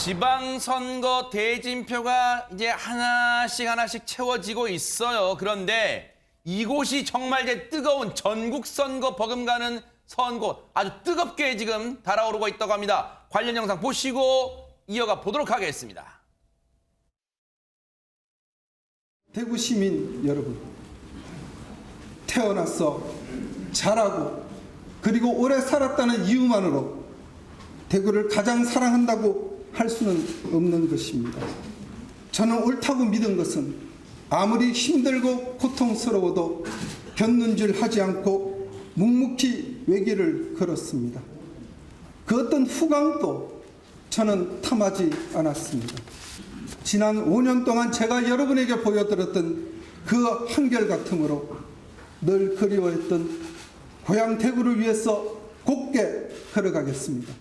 지방선거 대진표가 이제 하나씩 채워지고 있어요. 그런데 이곳이 정말 이제 뜨거운 전국선거 버금가는 선거 아주 뜨겁게 지금 달아오르고 있다고 합니다. 관련 영상 보시고 이어가 보도록 하겠습니다. 대구 시민 여러분, 태어나서 자라고 그리고 오래 살았다는 이유만으로 대구를 가장 사랑한다고 할 수는 없는 것입니다. 저는 옳다고 믿은 것은 아무리 힘들고 고통스러워도 견눈질 하지 않고 묵묵히 외길을 걸었습니다. 그 어떤 후광도 저는 탐하지 않았습니다. 지난 5년 동안 제가 여러분에게 보여드렸던 그 한결같음으로 늘 그리워했던 고향 대구를 위해서 곧게 걸어가겠습니다.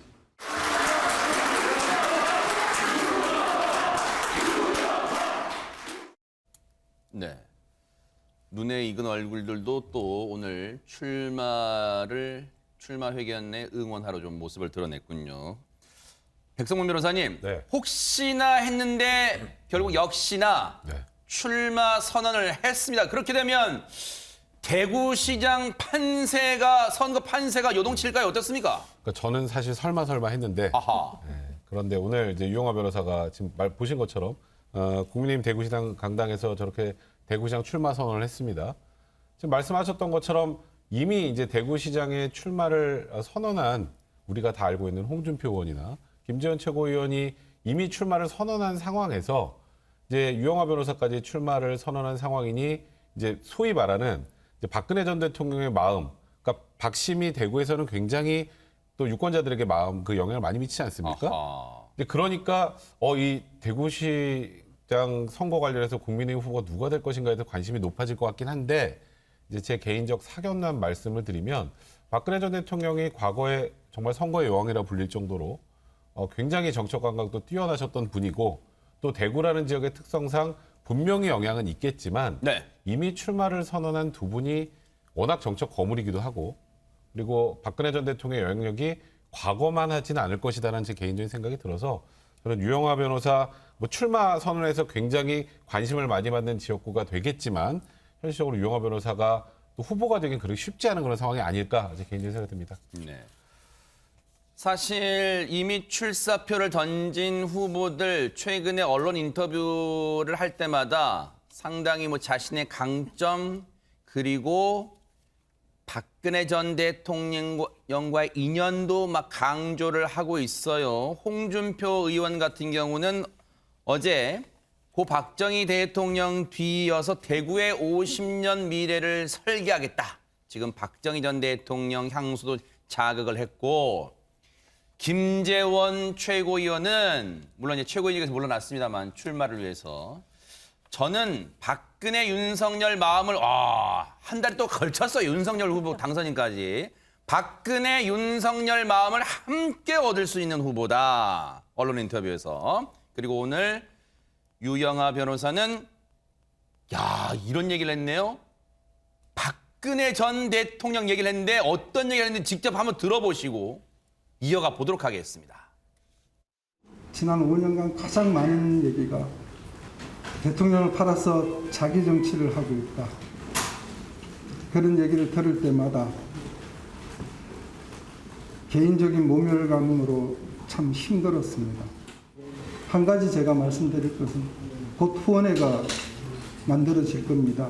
네, 눈에 익은 얼굴들도 또 오늘 출마 회견에 응원하러 좀 모습을 드러냈군요. 백성문 변호사님, 네. 혹시나 했는데 결국 역시나 네. 출마 선언을 했습니다. 그렇게 되면 대구시장 선거 판세가 요동칠까요? 어떻습니까? 그러니까 저는 사실 설마 했는데 아하. 그런데 오늘 이제 유영하 변호사가 지금 보신 것처럼 국민의힘 대구시장 강당에서 저렇게 대구시장 출마 선언을 했습니다. 지금 말씀하셨던 것처럼 이미 이제 대구시장에 출마를 선언한 우리가 다 알고 있는 홍준표 의원이나 김재원 최고위원이 이미 출마를 선언한 상황에서 이제 유영하 변호사까지 출마를 선언한 상황이니 이제 소위 말하는 이제 박근혜 전 대통령의 마음, 그러니까 박심이 대구에서는 굉장히 또 유권자들에게 마음 그 영향을 많이 미치지 않습니까? 아하. 근데 그러니까 이 대구시장 선거 관련해서 국민의힘 후보가 누가 될 것인가에 대해서 관심이 높아질 것 같긴 한데 이제 제 개인적 사견난 말씀을 드리면 박근혜 전 대통령이 과거에 정말 선거의 여왕이라 불릴 정도로 굉장히 정책 감각도 뛰어나셨던 분이고 또 대구라는 지역의 특성상 분명히 영향은 있겠지만 네. 이미 출마를 선언한 두 분이 워낙 정책 거물이기도 하고 그리고 박근혜 전 대통령의 영향력이 과거만 하지는 않을 것이다라는 제 개인적인 생각이 들어서 저는 유영하 변호사 출마 선언에서 굉장히 관심을 많이 받는 지역구가 되겠지만 현실적으로 유영하 변호사가 또 후보가 되긴 그렇게 쉽지 않은 그런 상황이 아닐까 제 개인적인 생각이 듭니다. 네. 사실 이미 출사표를 던진 후보들 최근에 언론 인터뷰를 할 때마다 상당히 자신의 강점 그리고 박근혜 전 대통령과의 인연도 막 강조를 하고 있어요. 홍준표 의원 같은 경우는 어제 고 박정희 대통령 뒤이어서 대구의 50년 미래를 설계하겠다. 지금 박정희 전 대통령 향수도 자극을 했고 김재원 최고위원은 물론 이제 최고위원에서 물러났습니다만 출마를 위해서 저는 박근혜 윤석열 마음을 한 달이 또 걸쳤어요. 윤석열 후보 당선인까지. 박근혜 윤석열 마음을 함께 얻을 수 있는 후보다. 언론 인터뷰에서. 그리고 오늘 유영하 변호사는 이런 얘기를 했네요. 박근혜 전 대통령 얘기를 했는데 어떤 얘기를 했는지 직접 한번 들어보시고 이어가 보도록 하겠습니다. 지난 5년간 가장 많은 얘기가 대통령을 팔아서 자기 정치를 하고 있다. 그런 얘기를 들을 때마다 개인적인 모멸감으로 참 힘들었습니다. 한 가지 제가 말씀드릴 것은 곧 후원회가 만들어질 겁니다.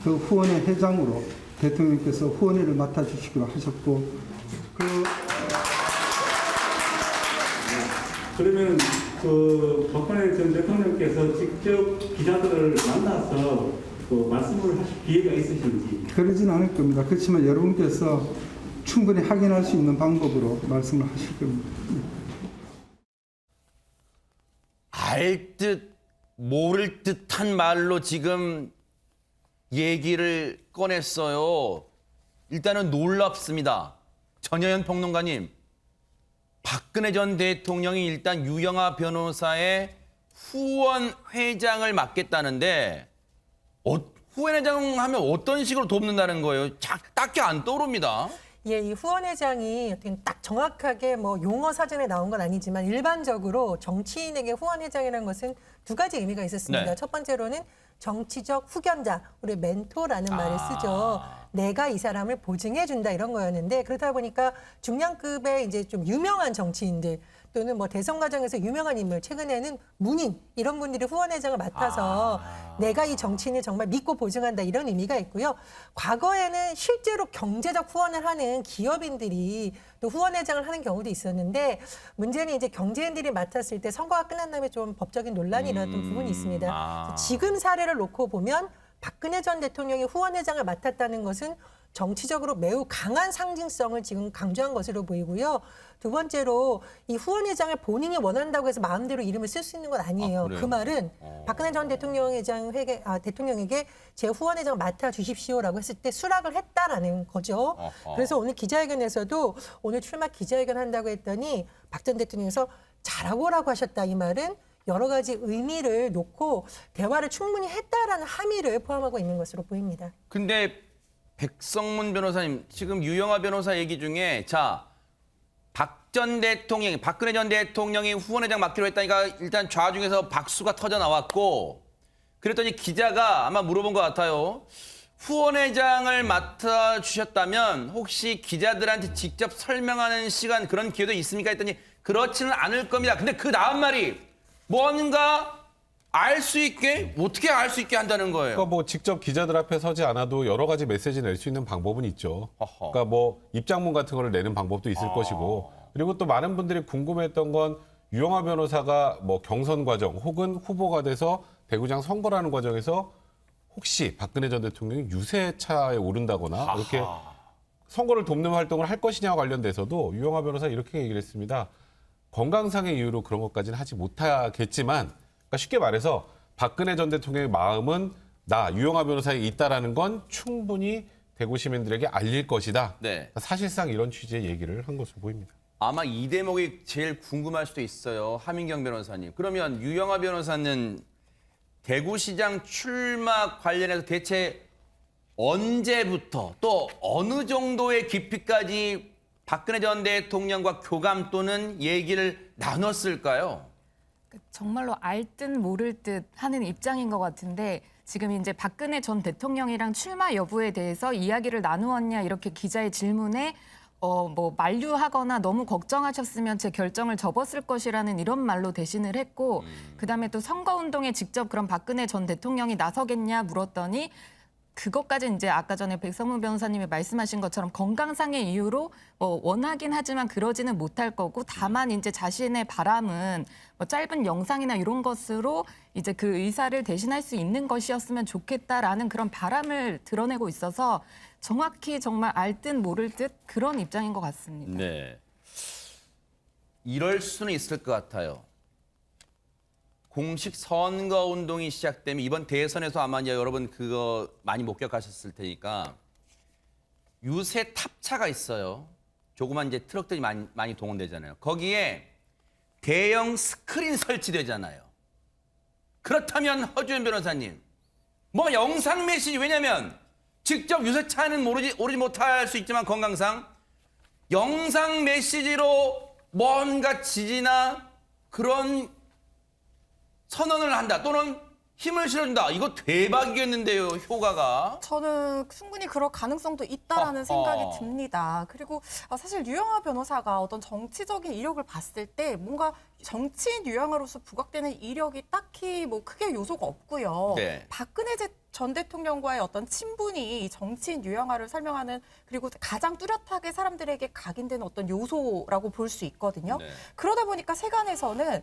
그 후원회 회장으로 대통령께서 후원회를 맡아주시기로 하셨고 그러면 그 박근혜 전 대통령께서 직접 기자들을 만나서 말씀을 하실 기회가 있으신지? 그러진 않을 겁니다. 그렇지만 여러분께서 충분히 확인할 수 있는 방법으로 말씀을 하실 겁니다. 알 듯 모를 듯한 말로 지금 얘기를 꺼냈어요. 일단은 놀랍습니다. 전혜연 평론가님, 박근혜 전 대통령이 일단 유영하 변호사의 후원 회장을 맡겠다는데 후원 회장 하면 어떤 식으로 돕는다는 거예요? 딱히 안 떠오릅니다. 예, 이 후원회장이 어떻게 딱 정확하게 뭐 용어 사전에 나온 건 아니지만 일반적으로 정치인에게 후원회장이라는 것은 두 가지 의미가 있었습니다. 네. 첫 번째로는 정치적 후견자, 우리 멘토라는 말을 쓰죠. 내가 이 사람을 보증해 준다 이런 거였는데 그러다 보니까 중량급의 이제 좀 유명한 정치인들 또는 뭐 대선 과정에서 유명한 인물, 최근에는 문인 이런 분들이 후원회장을 맡아서 내가 이 정치인을 정말 믿고 보증한다 이런 의미가 있고요. 과거에는 실제로 경제적 후원을 하는 기업인들이 또 후원회장을 하는 경우도 있었는데 문제는 이제 경제인들이 맡았을 때 선거가 끝난 다음에 좀 법적인 논란이 일어났던 부분이 있습니다. 그래서 지금 사례를 놓고 보면 박근혜 전 대통령이 후원회장을 맡았다는 것은 정치적으로 매우 강한 상징성을 지금 강조한 것으로 보이고요. 두 번째로 이 후원회장을 본인이 원한다고 해서 마음대로 이름을 쓸 수 있는 건 아니에요. 그래요? 그 말은 박근혜 전 대통령에게 제 후원회장 맡아주십시오라고 했을 때 수락을 했다라는 거죠. 그래서 오늘 기자회견에서도 오늘 출마 기자회견 한다고 했더니 박 전 대통령께서 잘하고라고 하셨다. 이 말은 여러 가지 의미를 놓고 대화를 충분히 했다라는 함의를 포함하고 있는 것으로 보입니다. 근데 백성문 변호사님, 지금 유영하 변호사 얘기 중에 박근혜 전 대통령이 후원회장 맡기로 했다니까 일단 좌중에서 박수가 터져 나왔고 그랬더니 기자가 아마 물어본 것 같아요. 후원회장을 맡아주셨다면 혹시 기자들한테 직접 설명하는 시간 그런 기회도 있습니까? 했더니 그렇지는 않을 겁니다. 근데 그 다음 말이 뭔가 알 수 있게 어떻게 알 수 있게 한다는 거예요. 그러니까 뭐 직접 기자들 앞에 서지 않아도 여러 가지 메시지 낼 수 있는 방법은 있죠. 어허. 그러니까 뭐 입장문 같은 거를 내는 방법도 있을 것이고 그리고 또 많은 분들이 궁금했던 건 유영하 변호사가 뭐 경선 과정 혹은 후보가 돼서 대구장 선거라는 과정에서 혹시 박근혜 전 대통령이 유세차에 오른다거나 이렇게 선거를 돕는 활동을 할 것이냐와 관련돼서도 유영하 변호사 이렇게 얘기를 했습니다. 건강상의 이유로 그런 것까지는 하지 못하겠지만 그러니까 쉽게 말해서 박근혜 전 대통령의 마음은 나 유영하 변호사에 있다라는 건 충분히 대구 시민들에게 알릴 것이다. 네. 사실상 이런 취지의 얘기를 한 것으로 보입니다. 아마 이 대목이 제일 궁금할 수도 있어요. 하민경 변호사님. 그러면 유영하 변호사는 대구시장 출마 관련해서 대체 언제부터 또 어느 정도의 깊이까지 박근혜 전 대통령과 교감 또는 얘기를 나눴을까요? 정말로 알 듯 모를 듯 하는 입장인 것 같은데 지금 이제 박근혜 전 대통령이랑 출마 여부에 대해서 이야기를 나누었냐 이렇게 기자의 질문에 뭐 만류하거나 너무 걱정하셨으면 제 결정을 접었을 것이라는 이런 말로 대신을 했고 그다음에 또 선거운동에 직접 그럼 박근혜 전 대통령이 나서겠냐 물었더니 그것까지 이제 아까 전에 백성문 변호사님이 말씀하신 것처럼 건강상의 이유로 뭐 원하긴 하지만 그러지는 못할 거고 다만 이제 자신의 바람은 뭐 짧은 영상이나 이런 것으로 이제 그 의사를 대신할 수 있는 것이었으면 좋겠다라는 그런 바람을 드러내고 있어서 정확히 정말 알 듯 모를 듯 그런 입장인 것 같습니다. 네. 이럴 수는 있을 것 같아요. 공식 선거 운동이 시작되면 이번 대선에서 아마 이제 여러분 그거 많이 목격하셨을 테니까 유세 탑차가 있어요. 조그만 이제 트럭들이 많이 동원되잖아요. 거기에 대형 스크린 설치되잖아요. 그렇다면 허주연 변호사님, 뭐 영상 메시지 왜냐면 직접 유세차는 오르지 못할 수 있지만 건강상 영상 메시지로 뭔가 지지나 그런 선언을 한다 또는 힘을 실어준다. 이거 대박이겠는데요, 효과가. 저는 충분히 그럴 가능성도 있다라는 생각이 듭니다. 그리고 사실 유영하 변호사가 어떤 정치적인 이력을 봤을 때 뭔가 정치인 유영하로서 부각되는 이력이 딱히 뭐 크게 요소가 없고요. 네. 박근혜 전 대통령과의 어떤 친분이 정치인 유영하를 설명하는 그리고 가장 뚜렷하게 사람들에게 각인되는 어떤 요소라고 볼 수 있거든요. 네. 그러다 보니까 세간에서는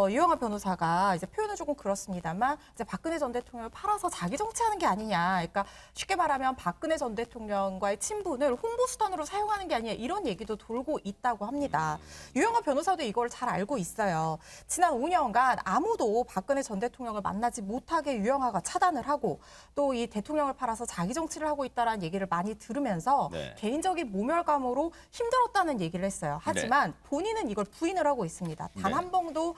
유영하 변호사가 이제 표현은 조금 그렇습니다만 이제 박근혜 전 대통령을 팔아서 자기 정치하는 게 아니냐. 그러니까 쉽게 말하면 박근혜 전 대통령과의 친분을 홍보 수단으로 사용하는 게 아니냐 이런 얘기도 돌고 있다고 합니다. 유영하 변호사도 이걸 잘 알고 있어요. 지난 5년간 아무도 박근혜 전 대통령을 만나지 못하게 유영하가 차단을 하고 얘기하고 또 이 대통령을 팔아서 자기 정치를 하고 있다라는 얘기를 많이 들으면서 네. 개인적인 모멸감으로 힘들었다는 얘기를 했어요. 하지만 본인은 이걸 부인을 하고 있습니다. 단 네. 한 번도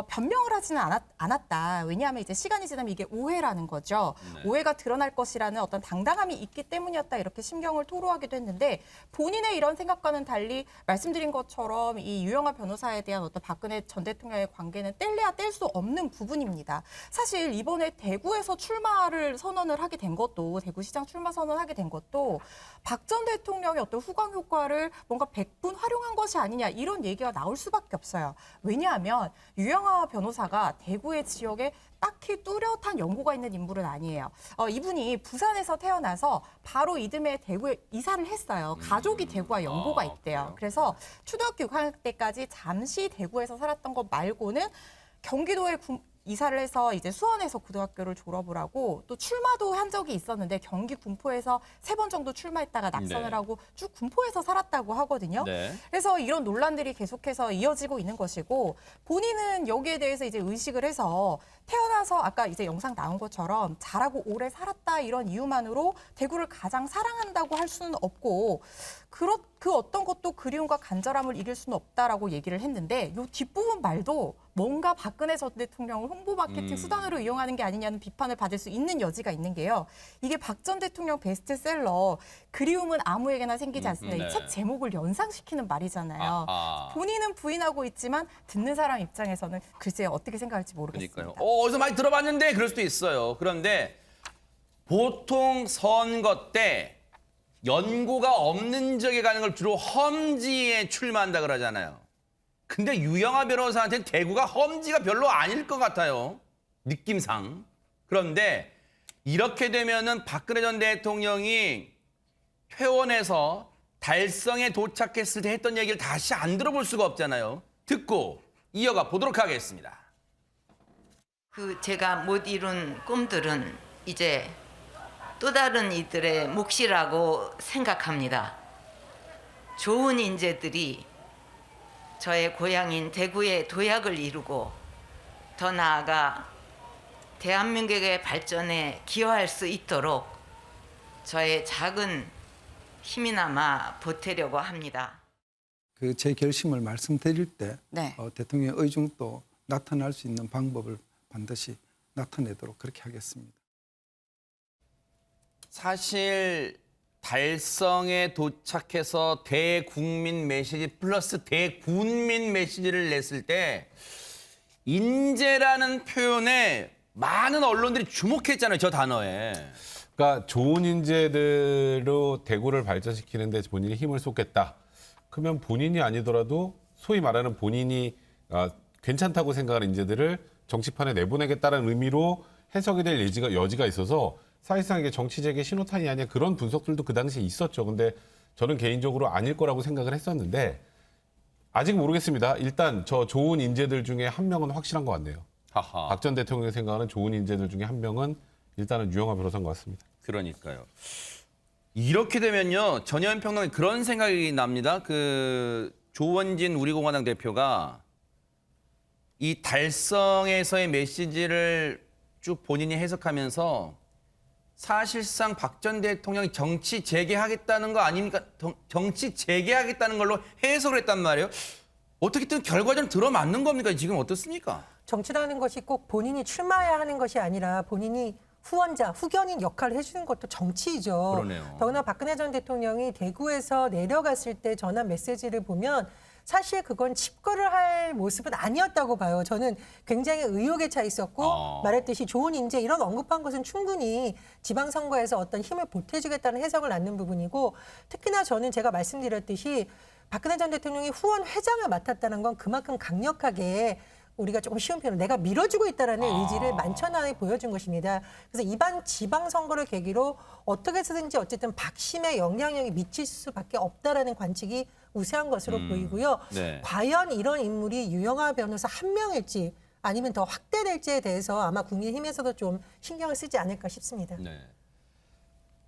변명을 하지는 않았다. 왜냐하면 이제 시간이 지나면 이게 오해라는 거죠. 네. 오해가 드러날 것이라는 어떤 당당함이 있기 때문이었다. 이렇게 심경을 토로하기도 했는데 본인의 이런 생각과는 달리 말씀드린 것처럼 이 유영하 변호사에 대한 어떤 박근혜 전 대통령의 관계는 뗄래야 뗄 수 없는 부분입니다. 사실 이번에 대구에서 출마를 선언을 하게 된 것도 대구시장 출마 선언하게 된 것도 박 전 대통령의 어떤 후광 효과를 뭔가 100분 활용한 것이 아니냐 이런 얘기가 나올 수밖에 없어요. 왜냐하면 유영하 변호사가 대구의 지역에 딱히 뚜렷한 연고가 있는 인물은 아니에요. 이분이 부산에서 태어나서 바로 이듬해 대구에 이사를 했어요. 가족이 대구와 연고가 있대요. 그래서 초등학교 6학년 때까지 잠시 대구에서 살았던 것 말고는 경기도에 이사를 해서 이제 수원에서 고등학교를 졸업을 하고 또 출마도 한 적이 있었는데 경기 군포에서 3번 정도 출마했다가 낙선을 네. 하고 쭉 군포에서 살았다고 하거든요. 네. 그래서 이런 논란들이 계속해서 이어지고 있는 것이고 본인은 여기에 대해서 이제 의식을 해서 태어나서 아까 이제 영상 나온 것처럼 잘하고 오래 살았다 이런 이유만으로 대구를 가장 사랑한다고 할 수는 없고 그 어떤 것도 그리움과 간절함을 이길 수는 없다라고 얘기를 했는데 이 뒷부분 말도 뭔가 박근혜 전 대통령을 홍보 마케팅 수단으로 이용하는 게 아니냐는 비판을 받을 수 있는 여지가 있는 게요. 이게 박 전 대통령 베스트셀러 그리움은 아무에게나 생기지 않습니다. 네. 이 책 제목을 연상시키는 말이잖아요. 아하. 본인은 부인하고 있지만 듣는 사람 입장에서는 글쎄 어떻게 생각할지 모르겠습니다. 그러니까요. 어디서 많이 들어봤는데 그럴 수도 있어요. 그런데 보통 선거 때 연고가 없는 지역에 가는 걸 주로 험지에 출마한다 그러잖아요. 근데 유영하 변호사한테는 대구가 험지가 별로 아닐 것 같아요. 느낌상. 그런데 이렇게 되면은 박근혜 전 대통령이 퇴원해서 달성에 도착했을 때 했던 얘기를 다시 안 들어볼 수가 없잖아요. 듣고 이어가 보도록 하겠습니다. 제가 못 이룬 꿈들은 이제 또 다른 이들의 몫이라고 생각합니다. 좋은 인재들이 저의 고향인 대구의 도약을 이루고 더 나아가 대한민국의 발전에 기여할 수 있도록 저의 작은 힘이나마 보태려고 합니다. 제 결심을 말씀드릴 때 네. 대통령의 의중도 나타날 수 있는 방법을 반드시 나타내도록 그렇게 하겠습니다. 사실 달성에 도착해서 대국민 메시지 플러스 대군민 메시지를 냈을 때 인재라는 표현에 많은 언론들이 주목했잖아요. 저 단어에. 그러니까 좋은 인재들로 대구를 발전시키는 데 본인이 힘을 쏟겠다. 그러면 본인이 아니더라도 소위 말하는 본인이 괜찮다고 생각하는 인재들을 정치판에 내보내겠다는 의미로 해석이 될 여지가 있어서 사실상 이게 정치적인 신호탄이 아니냐 그런 분석들도 그 당시에 있었죠. 근데 저는 개인적으로 아닐 거라고 생각을 했었는데 아직 모르겠습니다. 일단 저 좋은 인재들 중에 한 명은 확실한 것 같네요. 하하. 박 전 대통령이 생각하는 좋은 인재들 중에 한 명은 일단은 유영하 변호사인 것 같습니다. 그러니까요. 이렇게 되면요. 전현 평론에 그런 생각이 납니다. 조원진 우리공화당 대표가 이 달성에서의 메시지를 쭉 본인이 해석하면서 사실상 박 전 대통령이 정치 재개하겠다는 거 아닙니까? 정치 재개하겠다는 걸로 해석을 했단 말이에요. 어떻게든 결과적으로 들어맞는 겁니까? 지금 어떻습니까? 정치라는 것이 꼭 본인이 출마해야 하는 것이 아니라 본인이 후원자, 후견인 역할을 해주는 것도 정치이죠. 그러네요. 더구나 박근혜 전 대통령이 대구에서 내려갔을 때 전한 메시지를 보면 사실 그건 칩거를 할 모습은 아니었다고 봐요. 저는 굉장히 의혹에 차 있었고 말했듯이 좋은 인재 이런 언급한 것은 충분히 지방선거에서 어떤 힘을 보태주겠다는 해석을 낳는 부분이고 특히나 저는 제가 말씀드렸듯이 박근혜 전 대통령이 후원 회장을 맡았다는 건 그만큼 강력하게 우리가 조금 쉬운 표현으로 내가 밀어주고 있다는 의지를 만천하에 보여준 것입니다. 그래서 이번 지방선거를 계기로 어떻게 해서든지 어쨌든 박심의 영향력이 미칠 수밖에 없다라는 관측이 우세한 것으로 보이고요. 네. 과연 이런 인물이 유영하 변호사 한 명일지 아니면 더 확대될지에 대해서 아마 국민의힘에서도 좀 신경을 쓰지 않을까 싶습니다. 네.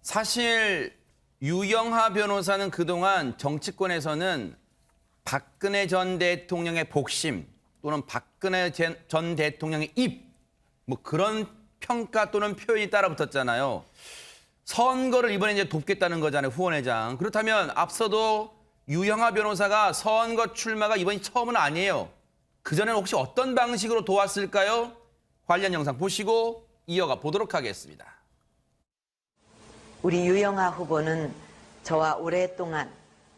사실 유영하 변호사는 그동안 정치권에서는 박근혜 전 대통령의 복심 또는 박근혜 전 대통령의 입, 뭐 그런 평가 또는 표현이 따라붙었잖아요. 선거를 이번에 이제 돕겠다는 거잖아요, 후원회장. 그렇다면 앞서도 유영하 변호사가 선거 출마가 이번이 처음은 아니에요. 그전에는 혹시 어떤 방식으로 도왔을까요? 관련 영상 보시고 이어가 보도록 하겠습니다. 우리 유영하 후보는 저와 오랫동안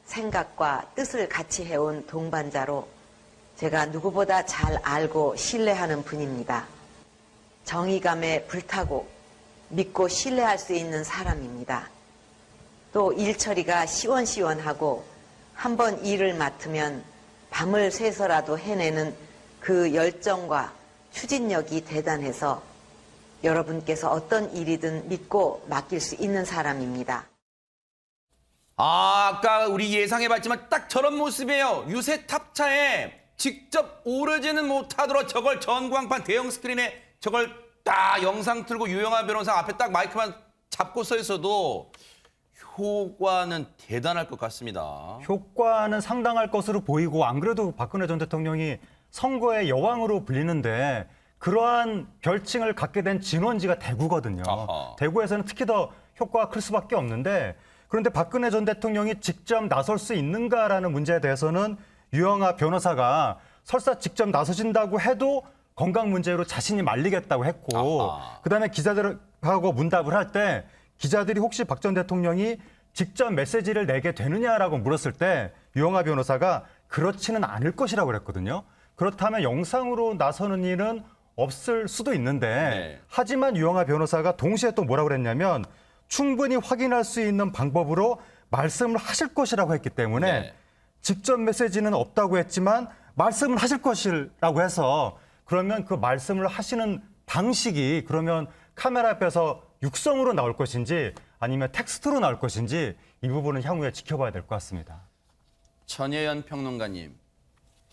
생각과 뜻을 같이 해온 동반자로 제가 누구보다 잘 알고 신뢰하는 분입니다. 정의감에 불타고 믿고 신뢰할 수 있는 사람입니다. 또 일처리가 시원시원하고 한번 일을 맡으면 밤을 새서라도 해내는 그 열정과 추진력이 대단해서 여러분께서 어떤 일이든 믿고 맡길 수 있는 사람입니다. 아까 우리 예상해봤지만 딱 저런 모습이에요. 유세 탑차에 직접 오르지는 못하도록 저걸 전광판 대형 스크린에 저걸 딱 영상 틀고 유영하 변호사 앞에 딱 마이크만 잡고 서 있어도 효과는 대단할 것 같습니다. 효과는 상당할 것으로 보이고 안 그래도 박근혜 전 대통령이 선거의 여왕으로 불리는데 그러한 별칭을 갖게 된 진원지가 대구거든요. 아하. 대구에서는 특히 더 효과가 클 수밖에 없는데 그런데 박근혜 전 대통령이 직접 나설 수 있는가라는 문제에 대해서는 유영하 변호사가 설사 직접 나서신다고 해도 건강 문제로 자신이 말리겠다고 했고 아하. 그다음에 기자들하고 문답을 할 때 기자들이 혹시 박 전 대통령이 직접 메시지를 내게 되느냐라고 물었을 때 유영하 변호사가 그렇지는 않을 것이라고 그랬거든요. 그렇다면 영상으로 나서는 일은 없을 수도 있는데 네. 하지만 유영하 변호사가 동시에 또 뭐라고 그랬냐면 충분히 확인할 수 있는 방법으로 말씀을 하실 것이라고 했기 때문에 네. 직접 메시지는 없다고 했지만 말씀을 하실 것이라고 해서 그러면 그 말씀을 하시는 방식이 그러면 카메라 앞에서 육성으로 나올 것인지 아니면 텍스트로 나올 것인지 이 부분은 향후에 지켜봐야 될 것 같습니다. 전혜연 평론가님,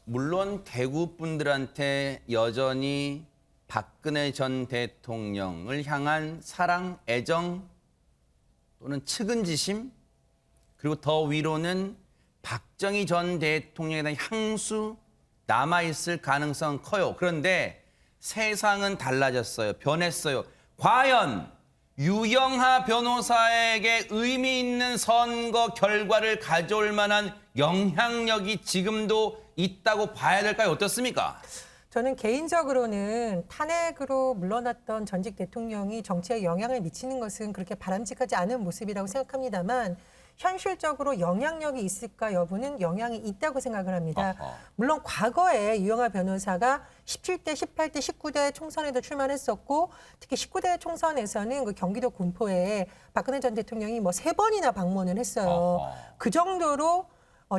물론 대구 분들한테 여전히 박근혜 전 대통령을 향한 사랑, 애정 또는 측은지심 그리고 더 위로는 박정희 전 대통령에 대한 향수 남아있을 가능성은 커요. 그런데 세상은 달라졌어요. 변했어요. 과연 유영하 변호사에게 의미 있는 선거 결과를 가져올 만한 영향력이 지금도 있다고 봐야 될까요? 어떻습니까? 저는 개인적으로는 탄핵으로 물러났던 전직 대통령이 정치에 영향을 미치는 것은 그렇게 바람직하지 않은 모습이라고 생각합니다만 현실적으로 영향력이 있을까 여부는 영향이 있다고 생각을 합니다. 아하. 물론 과거에 유영하 변호사가 17대, 18대, 19대 총선에도 출마했었고 특히 19대 총선에서는 그 경기도 군포에 박근혜 전 대통령이 뭐 3번이나 방문을 했어요. 아하. 그 정도로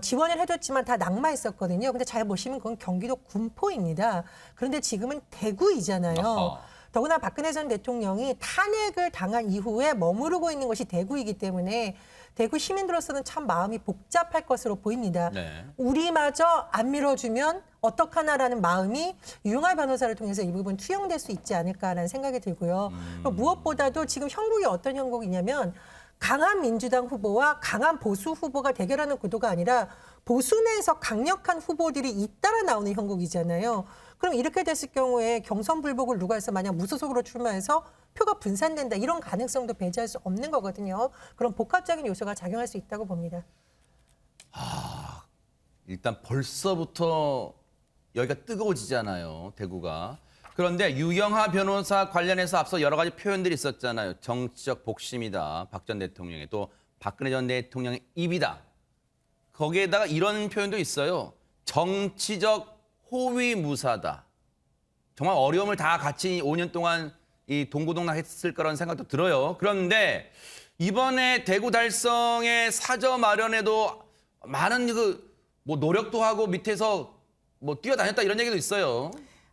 지원을 해줬지만 다 낙마했었거든요. 근데 잘 보시면 그건 경기도 군포입니다. 그런데 지금은 대구이잖아요. 아하. 더구나 박근혜 전 대통령이 탄핵을 당한 이후에 머무르고 있는 것이 대구이기 때문에 대구 시민들로서는 참 마음이 복잡할 것으로 보입니다. 네. 우리마저 안 밀어주면 어떡하나라는 마음이 유영하 변호사를 통해서 이 부분 투영될 수 있지 않을까라는 생각이 들고요. 무엇보다도 지금 형국이 어떤 형국이냐면 강한 민주당 후보와 강한 보수 후보가 대결하는 구도가 아니라 보수 내에서 강력한 후보들이 잇따라 나오는 형국이잖아요. 그럼 이렇게 됐을 경우에 경선 불복을 누가 해서 만약 무소속으로 출마해서 표가 분산된다 이런 가능성도 배제할 수 없는 거거든요. 그런 복합적인 요소가 작용할 수 있다고 봅니다. 일단 벌써부터 여기가 뜨거워지잖아요. 대구가. 그런데 유영하 변호사 관련해서 앞서 여러 가지 표현들이 있었잖아요. 정치적 복심이다. 박 전 대통령의 또 박근혜 전 대통령의 입이다. 거기에다가 이런 표현도 있어요. 정치적 호위무사다. 정말 어려움을 다 같이 5년 동안 이 동고동락했을 거라는 생각도 들어요. 그런데 이번에 대구 달성의 사저 마련에도 많은 뭐 노력도 하고 밑에서 뭐 뛰어다녔다 이런 얘기도 있어요.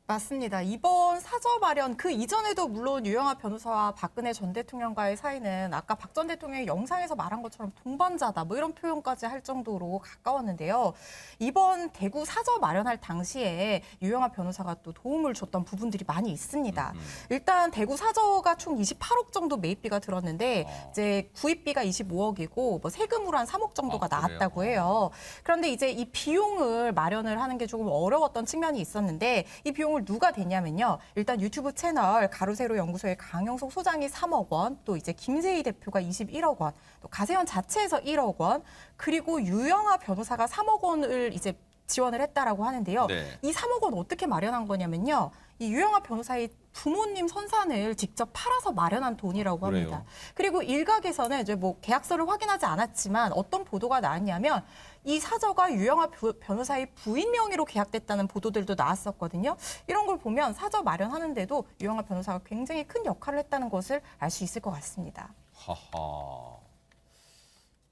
맞습니다. 이번 사저 마련 그 이전에도 물론 유영하 변호사와 박근혜 전 대통령과의 사이는 아까 박 전 대통령이 영상에서 말한 것처럼 동반자다 뭐 이런 표현까지 할 정도로 가까웠는데요. 이번 대구 사저 마련할 당시에 유영하 변호사가 또 도움을 줬던 부분들이 많이 있습니다. 일단 대구 사저가 총 28억 정도 매입비가 들었는데 이제 구입비가 25억이고 뭐 세금으로 한 3억 정도가 나왔다고 해요. 그런데 이제 이 비용을 마련을 하는 게 조금 어려웠던 측면이 있었는데 이 비용을 내용을 누가 댔냐면요. 일단 유튜브 채널 가로세로 연구소의 강영석 소장이 3억 원, 또 이제 김세희 대표가 21억 원, 또 가세현 자체에서 1억 원, 그리고 유영하 변호사가 3억 원을 이제 지원을 했다라고 하는데요. 네. 이 3억 원 어떻게 마련한 거냐면요. 이 유영하 변호사의 부모님 선산을 직접 팔아서 마련한 돈이라고 합니다. 그래요. 그리고 일각에서는 이제 뭐 계약서를 확인하지 않았지만 어떤 보도가 나왔냐면 이 사저가 유영하 변호사의 부인 명의로 계약됐다는 보도들도 나왔었거든요. 이런 걸 보면 사저 마련하는데도 유영하 변호사가 굉장히 큰 역할을 했다는 것을 알 수 있을 것 같습니다. 하하.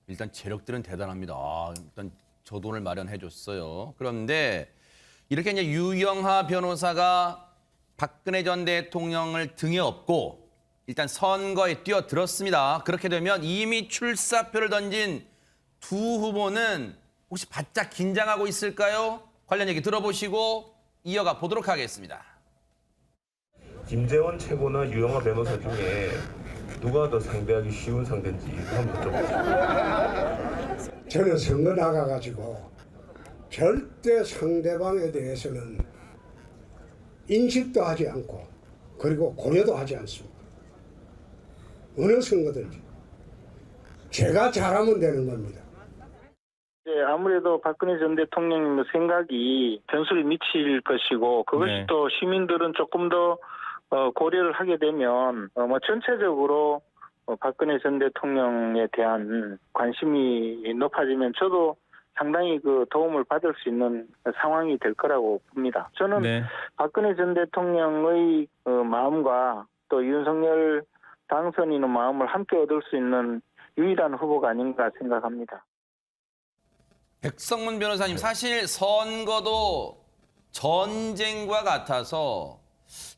일단 재력들은 대단합니다. 일단 저 돈을 마련해 줬어요. 그런데 이렇게 이제 유영하 변호사가 박근혜 전 대통령을 등에 업고 일단 선거에 뛰어들었습니다. 그렇게 되면 이미 출사표를 던진 두 후보는 혹시 바짝 긴장하고 있을까요? 관련 얘기 들어보시고 이어가 보도록 하겠습니다. 김재원 최고나 유영하 변호사 중에 누가 더 상대하기 쉬운 상대인지 한번 여쭤보세요. 저는 선거 나가가지고 절대 상대방에 대해서는 인식도 하지 않고 그리고 고려도 하지 않습니다. 어느 선거든지 제가 잘하면 되는 겁니다. 아무래도 박근혜 전 대통령의 생각이 변수를 미칠 것이고 그것이 네. 또 시민들은 조금 더 고려를 하게 되면 뭐 전체적으로 박근혜 전 대통령에 대한 관심이 높아지면 저도 상당히 그 도움을 받을 수 있는 상황이 될 거라고 봅니다. 저는 네. 박근혜 전 대통령의 마음과 또 윤석열 당선인의 마음을 함께 얻을 수 있는 유일한 후보가 아닌가 생각합니다. 백성문 변호사님, 사실 선거도 전쟁과 같아서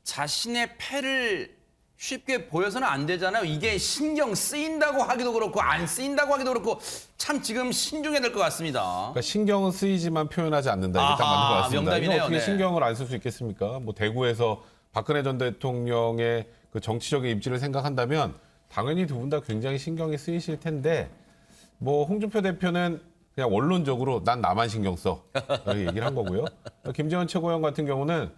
자신의 패를 쉽게 보여서는 안 되잖아요. 이게 신경 쓰인다고 하기도 그렇고 안 쓰인다고 하기도 그렇고 참 지금 신중해야 될 것 같습니다. 그러니까 신경은 쓰이지만 표현하지 않는다. 이게 딱 아하, 맞는 것 같습니다. 명답이네요. 이거 어떻게 네. 신경을 안 쓸 수 있겠습니까? 뭐 대구에서 박근혜 전 대통령의 그 정치적인 입지를 생각한다면 당연히 두 분 다 굉장히 신경이 쓰이실 텐데 뭐 홍준표 대표는 그냥 원론적으로 난 나만 신경 써 이렇게 얘기를 한 거고요. 김재원 최고위원 같은 경우는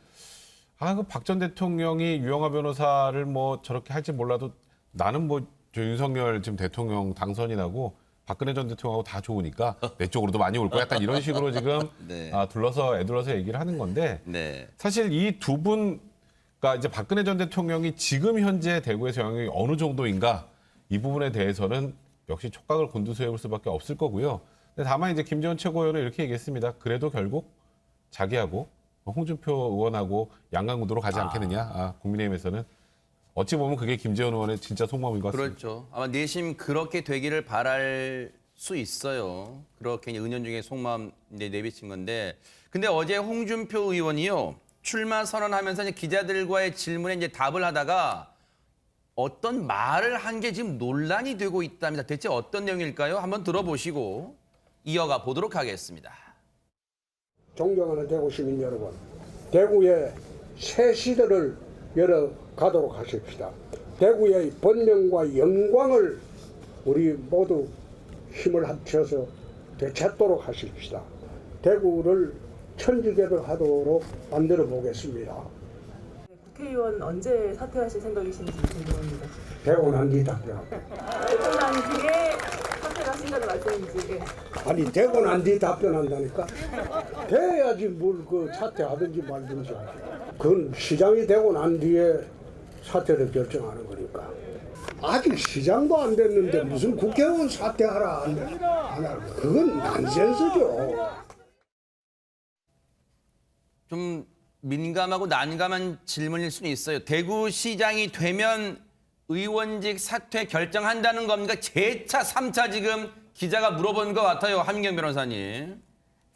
그 박 전 대통령이 유영하 변호사를 뭐 저렇게 할지 몰라도 나는 뭐 저 윤석열 지금 대통령 당선이 나고 박근혜 전 대통령하고 다 좋으니까 내 쪽으로도 많이 올 거야. 약간 이런 식으로 지금 네. 애둘러서 얘기를 하는 건데 네. 사실 이 두 분가 이제 박근혜 전 대통령이 지금 현재 대구에서 영향이 어느 정도인가 이 부분에 대해서는 역시 촉각을 곤두세울 수밖에 없을 거고요. 근데 다만 이제 김재원 최고위원은 이렇게 얘기했습니다. 그래도 결국 자기하고 홍준표 의원하고 양강구도로 가지 않겠느냐. 국민의힘에서는 어찌 보면 그게 김재원 의원의 진짜 속마음인 것 같습니다. 그렇죠. 아마 내심 그렇게 되기를 바랄 수 있어요. 그렇게 이제 은연중에 속마음 이제 내비친 건데, 근데 어제 홍준표 의원이요 출마 선언하면서 이제 기자들과의 질문에 이제 답을 하다가 어떤 말을 한 게 지금 논란이 되고 있답니다. 대체 어떤 내용일까요? 한번 들어보시고 이어가 보도록 하겠습니다. 존경하는 대구 시민 여러분, 대구의 새 시대를 열어가도록 하십시다. 대구의 번영과 영광을 우리 모두 힘을 합쳐서 되찾도록 하십시다. 대구를 천지개벽하도록 만들어 보겠습니다. 국회의원 언제 사퇴하실 생각이신지 궁금합니다. 되고 난 뒤 답변. 되고 난 뒤에 사퇴를 하신다는 말씀인지. 아니 되고 난 뒤 답변한다니까. 돼야지 뭘 그 사퇴하든지 말든지 하지. 그건 시장이 되고 난 뒤에 사퇴를 결정하는 거니까. 아직 시장도 안 됐는데 무슨 국회의원 사퇴하라 안 하라. 그건 난센스죠. 좀 민감하고 난감한 질문일 수는 있어요. 대구시장이 되면 의원직 사퇴 결정한다는 겁니까? 재차, 3차 지금 기자가 물어본 것 같아요. 함경 변호사님.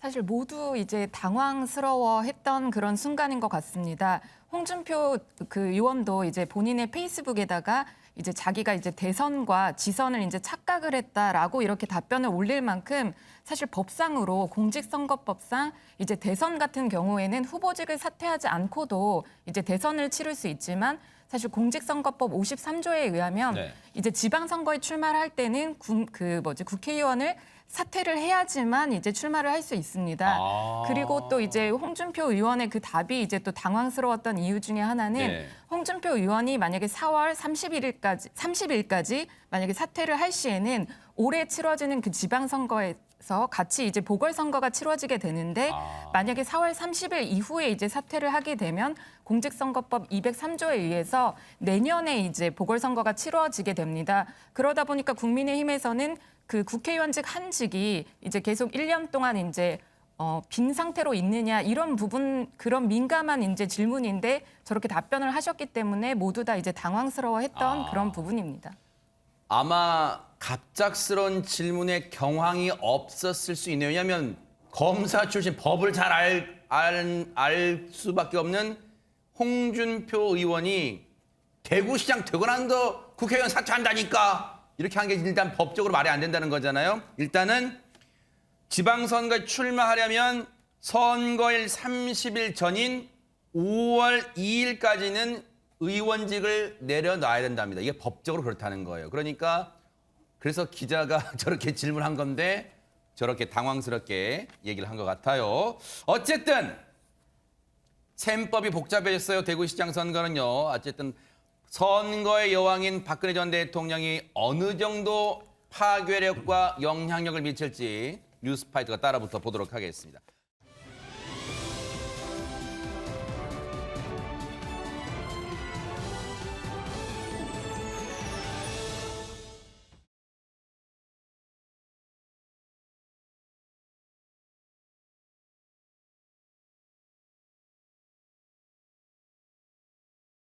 사실 모두 이제 당황스러워했던 그런 순간인 것 같습니다. 홍준표 그 의원도 이제 본인의 페이스북에다가 이제 자기가 이제 대선과 지선을 이제 착각을 했다라고 이렇게 답변을 올릴 만큼 사실 법상으로 공직선거법상 이제 대선 같은 경우에는 후보직을 사퇴하지 않고도 이제 대선을 치를 수 있지만 사실 공직선거법 53조에 의하면 네. 이제 지방선거에 출마를 할 때는 국회의원을 사퇴를 해야지만 이제 출마를 할 수 있습니다. 그리고 또 이제 홍준표 의원의 그 답이 이제 또 당황스러웠던 이유 중에 하나는 네. 홍준표 의원이 만약에 4월 30일까지 만약에 사퇴를 할 시에는 올해 치러지는 그 지방선거에서 같이 이제 보궐선거가 치러지게 되는데 만약에 4월 30일 이후에 이제 사퇴를 하게 되면 공직선거법 203조에 의해서 내년에 이제 보궐선거가 치러지게 됩니다. 그러다 보니까 국민의힘에서는 그 국회의원직 한직이 이제 계속 1년 동안 이제 빈 상태로 있느냐 이런 부분 그런 민감한 이제 질문인데 저렇게 답변을 하셨기 때문에 모두 다 이제 당황스러워했던 그런 부분입니다. 아마 갑작스러운 질문에 경황이 없었을 수 있네요. 왜냐하면 검사 출신 법을 잘 알 수밖에 없는 홍준표 의원이 대구시장 되고 난도 국회의원 사퇴한다니까 이렇게 한 게 일단 법적으로 말이 안 된다는 거잖아요. 일단은 지방선거에 출마하려면 선거일 30일 전인 5월 2일까지는 의원직을 내려놔야 된답니다. 이게 법적으로 그렇다는 거예요. 그러니까 그래서 기자가 저렇게 질문한 건데 저렇게 당황스럽게 얘기를 한 것 같아요. 어쨌든 셈법이 복잡해졌어요. 대구시장 선거는요. 어쨌든 선거의 여왕인 박근혜 전 대통령이 어느 정도 파괴력과 영향력을 미칠지 뉴스파이터가 따라붙어 보도록 하겠습니다.